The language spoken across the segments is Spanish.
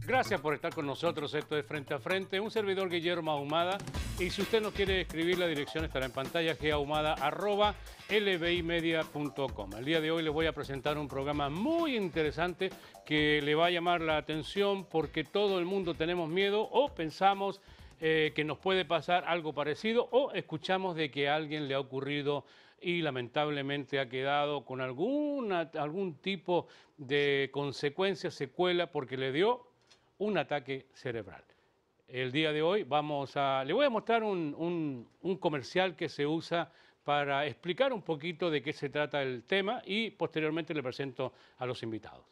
Gracias por estar con nosotros. Esto es Frente a Frente. Un servidor, Guillermo Ahumada. Y si usted nos quiere escribir, la dirección estará en pantalla, gahumada@lbimedia.com. El día de hoy les voy a presentar un programa muy interesante que le va a llamar la atención porque todo el mundo tenemos miedo o pensamos que nos puede pasar algo parecido o escuchamos de que a alguien le ha ocurrido y lamentablemente ha quedado con algún tipo de consecuencia, secuela, porque le dio un ataque cerebral. El día de hoy le voy a mostrar un comercial que se usa para explicar un poquito de qué se trata el tema y posteriormente le presento a los invitados.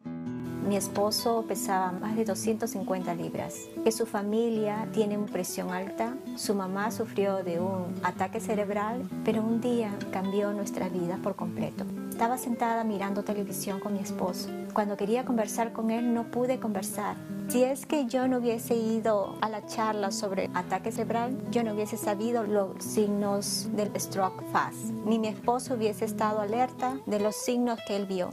Mi esposo pesaba más de 250 libras, que su familia tiene presión alta, su mamá sufrió de un ataque cerebral, pero un día cambió nuestra vida por completo. Estaba sentada mirando televisión con mi esposo. Cuando quería conversar con él no pude conversar. Si es que yo no hubiese ido a la charla sobre ataque cerebral, yo no hubiese sabido los signos del stroke fast, ni mi esposo hubiese estado alerta de los signos que él vio.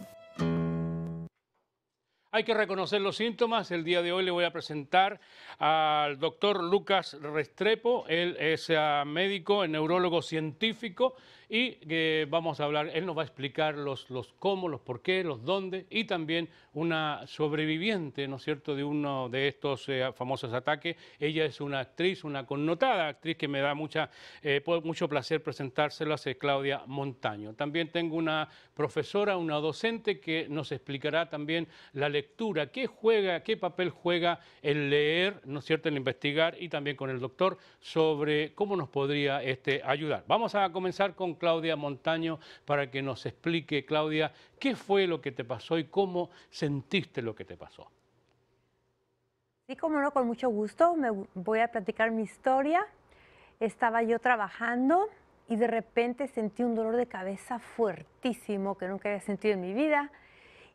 Hay que reconocer los síntomas. El día de hoy le voy a presentar al doctor Lucas Restrepo. Él es médico, neurólogo científico y vamos a hablar, él nos va a explicar los cómo, los por qué, los dónde y también una sobreviviente, ¿no es cierto?, de uno de estos famosos ataques. Ella es una actriz, una connotada actriz que me da mucho placer presentárselas, es Claudia Montaño. También tengo una profesora, una docente que nos explicará también la lectura, qué papel juega el leer, ¿no es cierto?, el investigar, y también con el doctor sobre cómo nos podría ayudar. Vamos a comenzar con Claudia Montaño para que nos explique, Claudia, qué fue lo que te pasó y cómo sentiste lo que te pasó. Sí, como no, con mucho gusto. Me voy a platicar mi historia. Estaba yo trabajando y de repente sentí un dolor de cabeza fuertísimo que nunca había sentido en mi vida.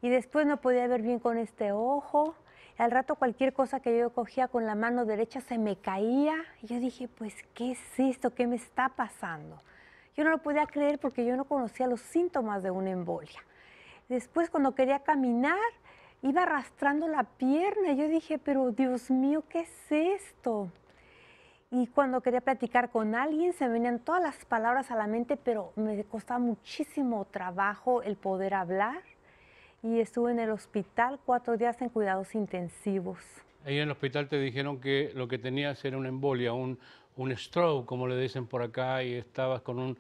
Y después no podía ver bien con este ojo. Al rato cualquier cosa que yo cogía con la mano derecha se me caía. Y yo dije, pues, ¿qué es esto? ¿Qué me está pasando? Yo no lo podía creer porque yo no conocía los síntomas de una embolia. Después, cuando quería caminar, iba arrastrando la pierna. Yo dije, pero Dios mío, ¿qué es esto? Y cuando quería platicar con alguien, se me venían todas las palabras a la mente, pero me costaba muchísimo trabajo el poder hablar. Y estuve en el hospital 4 días en cuidados intensivos. Ahí en el hospital te dijeron que lo que tenías era una embolia, un stroke, como le dicen por acá, y estabas con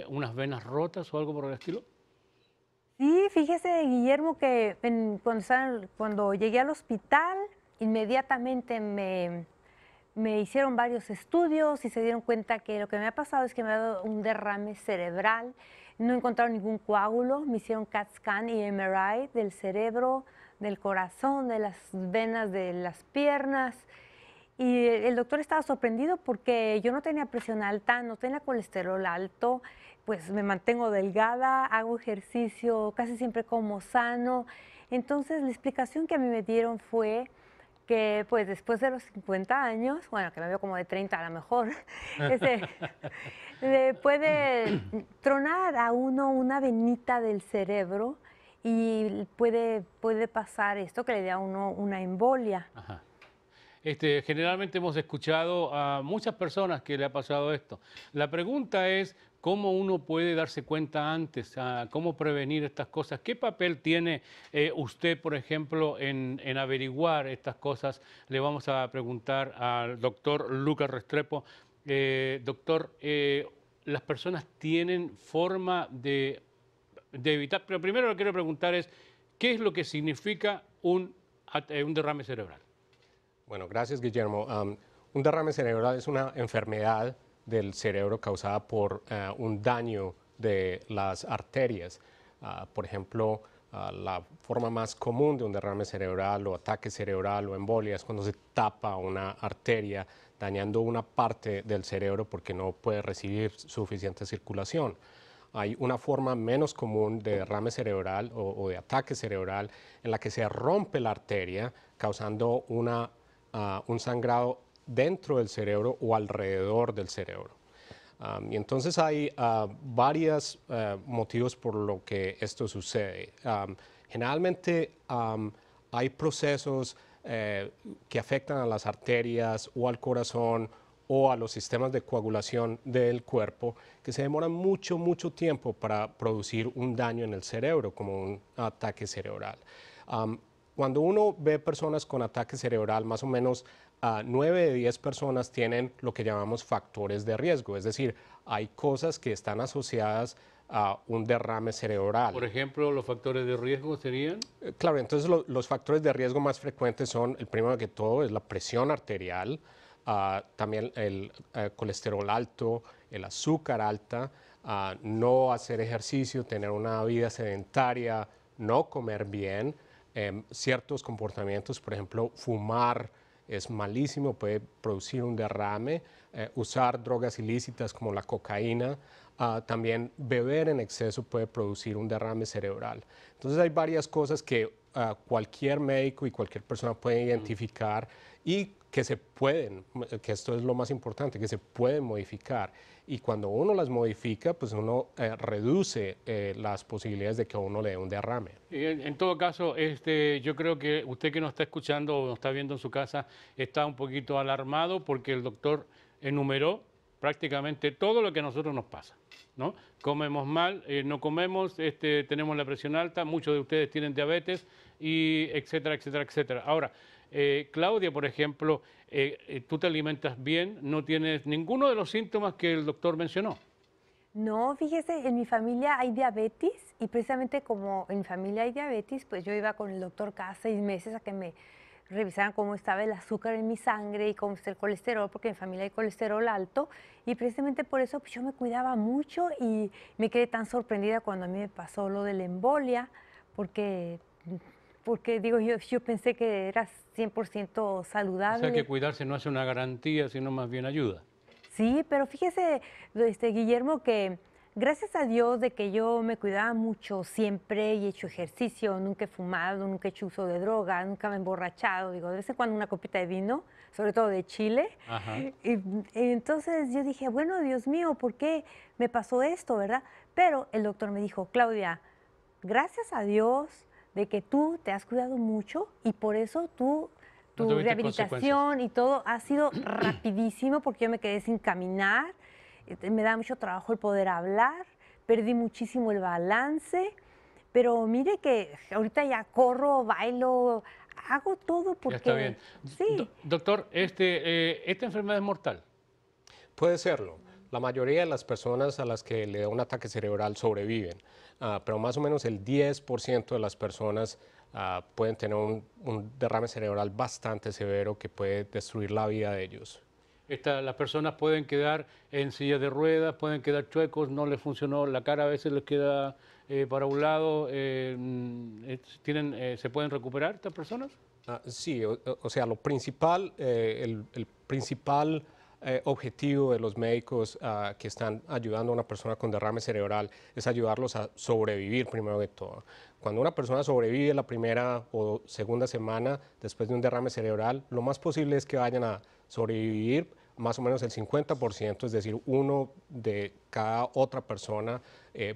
unas venas rotas o algo por el estilo. Sí, fíjese, Guillermo, que cuando llegué al hospital, inmediatamente me hicieron varios estudios y se dieron cuenta que lo que me ha pasado es que me ha dado un derrame cerebral. No encontraron ningún coágulo, me hicieron CAT scan y MRI del cerebro, del corazón, de las venas de las piernas. Y el doctor estaba sorprendido porque yo no tenía presión alta, no tenía colesterol alto, pues me mantengo delgada, hago ejercicio, casi siempre como sano. Entonces la explicación que a mí me dieron fue que pues después de los 50 años, bueno, que me veo como de 30 a lo mejor, le puede tronar a uno una venita del cerebro y puede pasar esto que le dé a uno una embolia. Ajá. Generalmente hemos escuchado a muchas personas que le ha pasado esto. La pregunta es cómo uno puede darse cuenta antes, cómo prevenir estas cosas. ¿Qué papel tiene usted, por ejemplo, en averiguar estas cosas? Le vamos a preguntar al doctor Lucas Restrepo. Doctor, ¿las personas tienen forma de evitar? Pero primero lo que quiero preguntar es, ¿qué es lo que significa un derrame cerebral? Bueno, gracias, Guillermo. Un derrame cerebral es una enfermedad del cerebro causada por un daño de las arterias. Por ejemplo, la forma más común de un derrame cerebral o ataque cerebral o embolia es cuando se tapa una arteria, dañando una parte del cerebro porque no puede recibir suficiente circulación. Hay una forma menos común de derrame cerebral o de ataque cerebral en la que se rompe la arteria, causando un sangrado dentro del cerebro o alrededor del cerebro. Y entonces hay varios motivos por lo que esto sucede. Generalmente hay procesos que afectan a las arterias o al corazón o a los sistemas de coagulación del cuerpo, que se demoran mucho, mucho tiempo para producir un daño en el cerebro, como un ataque cerebral. Cuando uno ve personas con ataque cerebral, más o menos 9 de 10 personas tienen lo que llamamos factores de riesgo, es decir, hay cosas que están asociadas a un derrame cerebral. Por ejemplo, los factores de riesgo serían... Claro, entonces los factores de riesgo más frecuentes son, el primero que todo es la presión arterial, también el colesterol alto, el azúcar alta, no hacer ejercicio, tener una vida sedentaria, no comer bien, ciertos comportamientos, por ejemplo, fumar es malísimo, puede producir un derrame, usar drogas ilícitas como la cocaína, también beber en exceso puede producir un derrame cerebral. Entonces hay varias cosas que cualquier médico y cualquier persona puede identificar y que se pueden, que esto es lo más importante, que se pueden modificar. Y cuando uno las modifica, pues uno reduce las posibilidades de que a uno le dé un derrame. En todo caso, yo creo que usted que nos está escuchando o nos está viendo en su casa está un poquito alarmado porque el doctor enumeró prácticamente todo lo que a nosotros nos pasa, ¿no? Comemos mal, no comemos, tenemos la presión alta, muchos de ustedes tienen diabetes, y etcétera, etcétera, etcétera. Ahora, Claudia, por ejemplo, tú te alimentas bien, no tienes ninguno de los síntomas que el doctor mencionó. No, fíjese, en mi familia hay diabetes y precisamente como en mi familia hay diabetes, pues yo iba con el doctor cada 6 meses a que me revisaran cómo estaba el azúcar en mi sangre y cómo está el colesterol, porque en mi familia hay colesterol alto y precisamente por eso pues, yo me cuidaba mucho y me quedé tan sorprendida cuando a mí me pasó lo de la embolia, porque digo, yo pensé que era 100% saludable. O sea que cuidarse no es una garantía, sino más bien ayuda. Sí, pero fíjese, Guillermo, que gracias a Dios de que yo me cuidaba mucho siempre y he hecho ejercicio, nunca he fumado, nunca he hecho uso de droga, nunca me he emborrachado, digo, de vez en cuando una copita de vino, sobre todo de Chile. Ajá. Y entonces yo dije, bueno, Dios mío, ¿por qué me pasó esto, verdad? Pero el doctor me dijo, Claudia, gracias a Dios de que tú te has cuidado mucho y por eso tu rehabilitación y todo ha sido rapidísimo porque yo me quedé sin caminar, me da mucho trabajo el poder hablar, perdí muchísimo el balance, pero mire que ahorita ya corro, bailo, hago todo porque... Ya está bien. Sí. Doctor, ¿esta enfermedad es mortal? Puede serlo. La mayoría de las personas a las que le da un ataque cerebral sobreviven, pero más o menos el 10% de las personas pueden tener un derrame cerebral bastante severo que puede destruir la vida de ellos. Las personas pueden quedar en silla de ruedas, pueden quedar chuecos, no les funcionó, la cara a veces les queda para un lado. ¿Se pueden recuperar estas personas? Sí, o sea, lo principal, el principal objetivo de los médicos que están ayudando a una persona con derrame cerebral es ayudarlos a sobrevivir primero de todo. Cuando una persona sobrevive la primera o segunda semana después de un derrame cerebral, lo más posible es que vayan a sobrevivir más o menos el 50%, es decir, uno de cada otra persona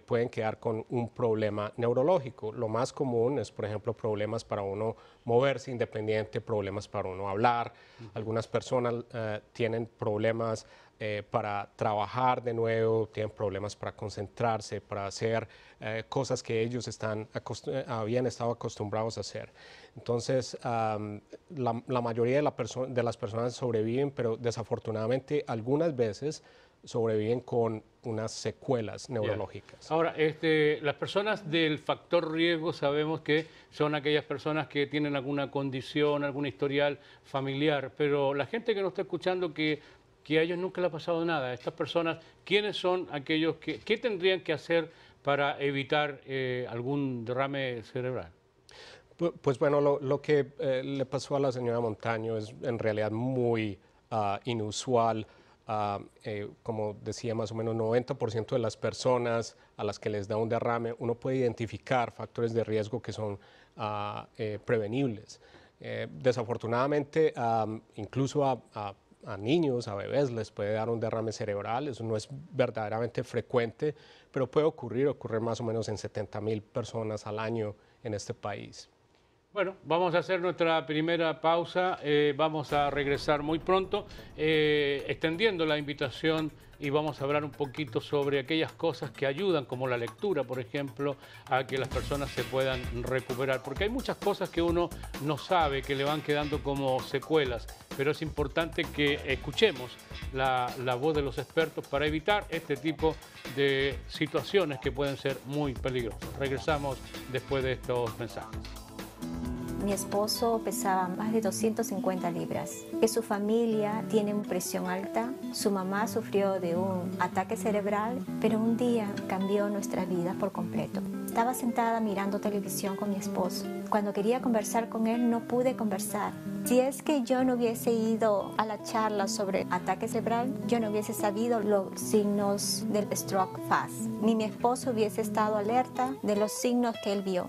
pueden quedar con un problema neurológico. Lo más común es, por ejemplo, problemas para uno moverse independiente, problemas para uno hablar. Algunas personas tienen problemas para trabajar de nuevo, tienen problemas para concentrarse, para hacer cosas que ellos habían estado acostumbrados a hacer. Entonces, la mayoría de las personas sobreviven, pero desafortunadamente algunas veces sobreviven con unas secuelas neurológicas. Yeah. Ahora, las personas del factor riesgo sabemos que son aquellas personas que tienen alguna condición, algún historial familiar, pero la gente que nos está escuchando que a ellos nunca le ha pasado nada, estas personas, ¿quiénes son aquellos qué tendrían que hacer para evitar algún derrame cerebral? Pues bueno, lo que le pasó a la señora Montaño es en realidad muy inusual. Como decía, más o menos 90% de las personas a las que les da un derrame, uno puede identificar factores de riesgo que son prevenibles. Desafortunadamente, incluso a niños, a bebés, les puede dar un derrame cerebral. Eso no es verdaderamente frecuente, pero puede ocurrir más o menos en 70,000 personas al año en este país. Bueno, vamos a hacer nuestra primera pausa, vamos a regresar muy pronto, extendiendo la invitación y vamos a hablar un poquito sobre aquellas cosas que ayudan, como la lectura, por ejemplo, a que las personas se puedan recuperar, porque hay muchas cosas que uno no sabe, que le van quedando como secuelas, pero es importante que escuchemos la voz de los expertos para evitar este tipo de situaciones que pueden ser muy peligrosas. Regresamos después de estos mensajes. Mi esposo pesaba más de 250 libras, que su familia tiene presión alta, su mamá sufrió de un ataque cerebral, pero un día cambió nuestra vida por completo. Estaba sentada mirando televisión con mi esposo. Cuando quería conversar con él no pude conversar. Si es que yo no hubiese ido a la charla sobre ataque cerebral, yo no hubiese sabido los signos del stroke fast, ni mi esposo hubiese estado alerta de los signos que él vio.